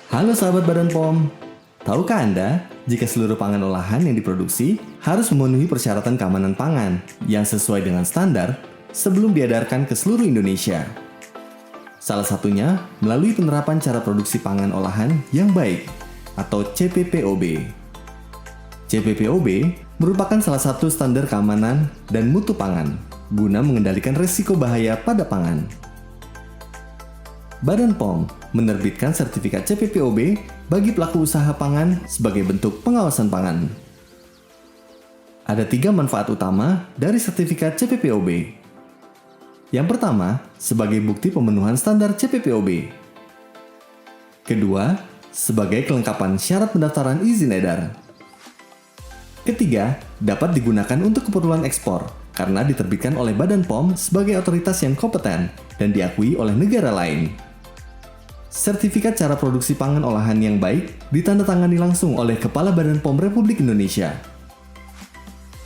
Halo sahabat Badan POM, tahukah Anda jika seluruh pangan olahan yang diproduksi harus memenuhi persyaratan keamanan pangan yang sesuai dengan standar sebelum diedarkan ke seluruh Indonesia? Salah satunya melalui penerapan cara produksi pangan olahan yang baik atau CPPOB. CPPOB merupakan salah satu standar keamanan dan mutu pangan guna mengendalikan risiko bahaya pada pangan. Badan POM menerbitkan sertifikat CPPOB bagi pelaku usaha pangan sebagai bentuk pengawasan pangan. Ada 3 manfaat utama dari sertifikat CPPOB. Yang pertama, sebagai bukti pemenuhan standar CPPOB. Kedua, sebagai kelengkapan syarat pendaftaran izin edar. Ketiga, dapat digunakan untuk keperluan ekspor karena diterbitkan oleh Badan POM sebagai otoritas yang kompeten dan diakui oleh negara lain. Sertifikat cara produksi pangan olahan yang baik ditandatangani langsung oleh Kepala Badan POM Republik Indonesia.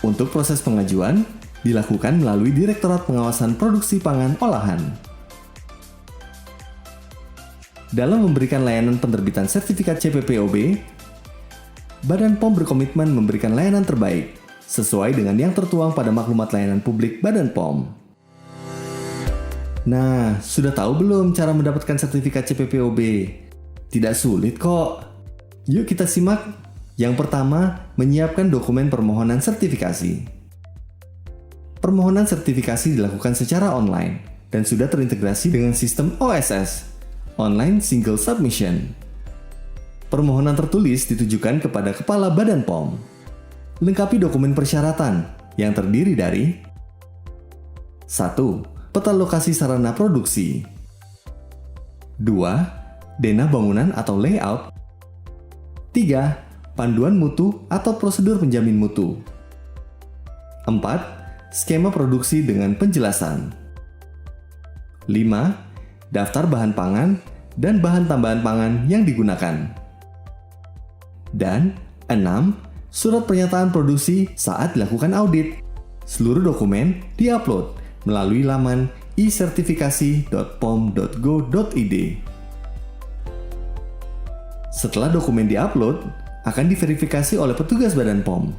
Untuk proses pengajuan, dilakukan melalui Direktorat Pengawasan Produksi Pangan Olahan. Dalam memberikan layanan penerbitan sertifikat CPPOB, Badan POM berkomitmen memberikan layanan terbaik, sesuai dengan yang tertuang pada maklumat layanan publik Badan POM. Nah, sudah tahu belum cara mendapatkan sertifikat CPPOB? Tidak sulit kok. Yuk kita simak. Yang pertama, menyiapkan dokumen permohonan sertifikasi. Permohonan sertifikasi dilakukan secara online dan sudah terintegrasi dengan sistem OSS, Online Single Submission. Permohonan tertulis ditujukan kepada Kepala Badan POM. Lengkapi dokumen persyaratan yang terdiri dari 1. Peta lokasi sarana produksi. 2. Denah bangunan atau layout. 3. Panduan mutu atau prosedur penjamin mutu. 4. Skema produksi dengan penjelasan. 5. Daftar bahan pangan dan bahan tambahan pangan yang digunakan. Dan 6. Surat pernyataan produksi saat dilakukan audit. Seluruh dokumen diupload melalui laman e-sertifikasi.pom.go.id. Setelah dokumen diupload, akan diverifikasi oleh petugas Badan POM.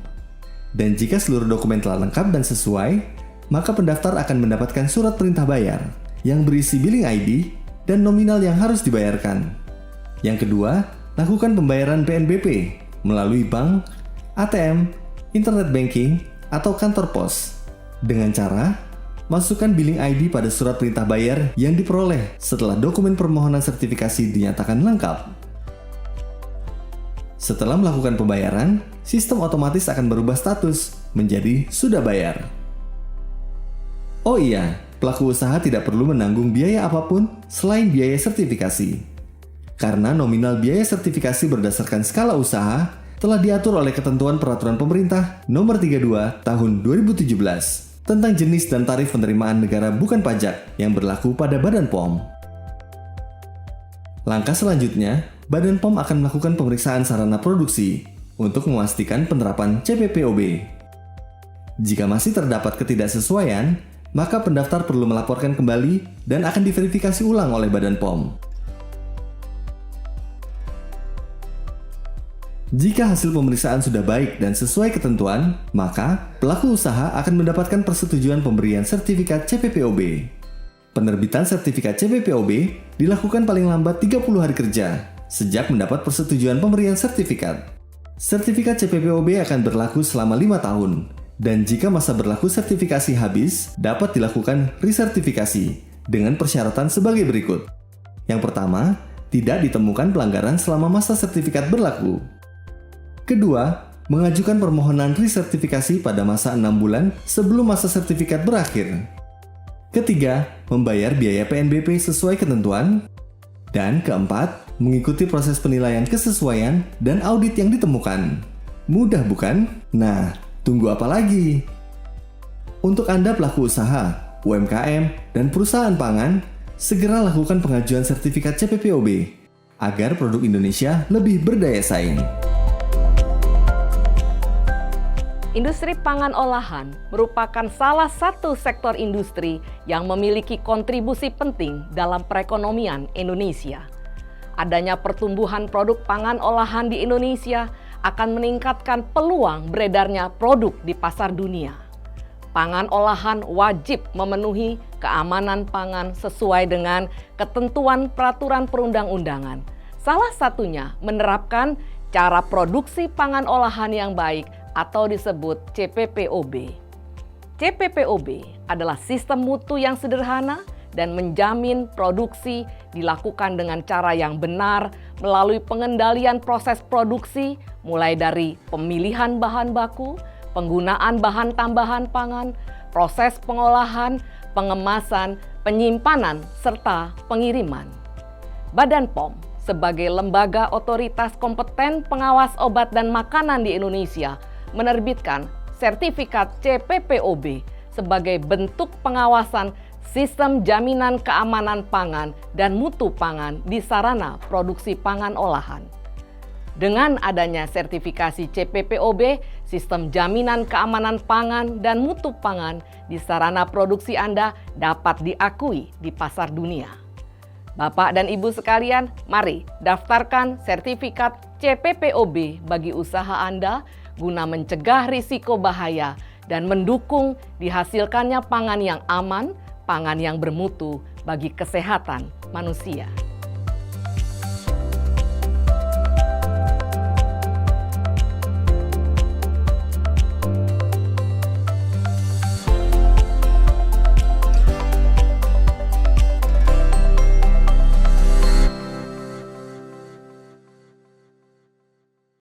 Dan jika seluruh dokumen telah lengkap dan sesuai, maka pendaftar akan mendapatkan surat perintah bayar yang berisi billing ID dan nominal yang harus dibayarkan. Yang kedua, lakukan pembayaran PNBP melalui bank, ATM, internet banking, atau kantor pos. Dengan cara masukkan billing ID pada surat perintah bayar yang diperoleh setelah dokumen permohonan sertifikasi dinyatakan lengkap. Setelah melakukan pembayaran, sistem otomatis akan berubah status menjadi sudah bayar. Oh iya, pelaku usaha tidak perlu menanggung biaya apapun selain biaya sertifikasi. Karena nominal biaya sertifikasi berdasarkan skala usaha telah diatur oleh ketentuan Peraturan Pemerintah Nomor 32 Tahun 2017 tentang jenis dan tarif penerimaan negara bukan pajak yang berlaku pada Badan POM. Langkah selanjutnya, Badan POM akan melakukan pemeriksaan sarana produksi untuk memastikan penerapan CPPOB. Jika masih terdapat ketidaksesuaian, maka pendaftar perlu melaporkan kembali dan akan diverifikasi ulang oleh Badan POM. Jika hasil pemeriksaan sudah baik dan sesuai ketentuan, maka pelaku usaha akan mendapatkan persetujuan pemberian sertifikat CPPOB. Penerbitan sertifikat CPPOB dilakukan paling lambat 30 hari kerja sejak mendapat persetujuan pemberian sertifikat. Sertifikat CPPOB akan berlaku selama 5 tahun, dan jika masa berlaku sertifikasi habis, dapat dilakukan resertifikasi dengan persyaratan sebagai berikut. Yang pertama, tidak ditemukan pelanggaran selama masa sertifikat berlaku. Kedua, mengajukan permohonan resertifikasi pada masa 6 bulan sebelum masa sertifikat berakhir. Ketiga, membayar biaya PNBP sesuai ketentuan. Dan keempat, mengikuti proses penilaian kesesuaian dan audit yang ditemukan. Mudah bukan? Nah, tunggu apa lagi? Untuk Anda pelaku usaha, UMKM, dan perusahaan pangan, segera lakukan pengajuan sertifikat CPPOB agar produk Indonesia lebih berdaya saing. Industri pangan olahan merupakan salah satu sektor industri yang memiliki kontribusi penting dalam perekonomian Indonesia. adanya pertumbuhan produk pangan olahan di Indonesia akan meningkatkan peluang beredarnya produk di pasar dunia. Pangan olahan wajib memenuhi keamanan pangan sesuai dengan ketentuan peraturan perundang-undangan. Salah satunya menerapkan cara produksi pangan olahan yang baik atau disebut CPPOB. CPPOB adalah sistem mutu yang sederhana dan menjamin produksi dilakukan dengan cara yang benar melalui pengendalian proses produksi mulai dari pemilihan bahan baku, penggunaan bahan tambahan pangan, proses pengolahan, pengemasan, penyimpanan, serta pengiriman. Badan POM sebagai lembaga otoritas kompeten pengawas obat dan makanan di Indonesia menerbitkan sertifikat CPPOB sebagai bentuk pengawasan sistem jaminan keamanan pangan dan mutu pangan di sarana produksi pangan olahan. Dengan adanya sertifikasi CPPOB, sistem jaminan keamanan pangan dan mutu pangan di sarana produksi Anda dapat diakui di pasar dunia. Bapak dan Ibu sekalian, mari daftarkan sertifikat CPPOB bagi usaha Anda guna mencegah risiko bahaya dan mendukung dihasilkannya pangan yang aman, pangan yang bermutu bagi kesehatan manusia.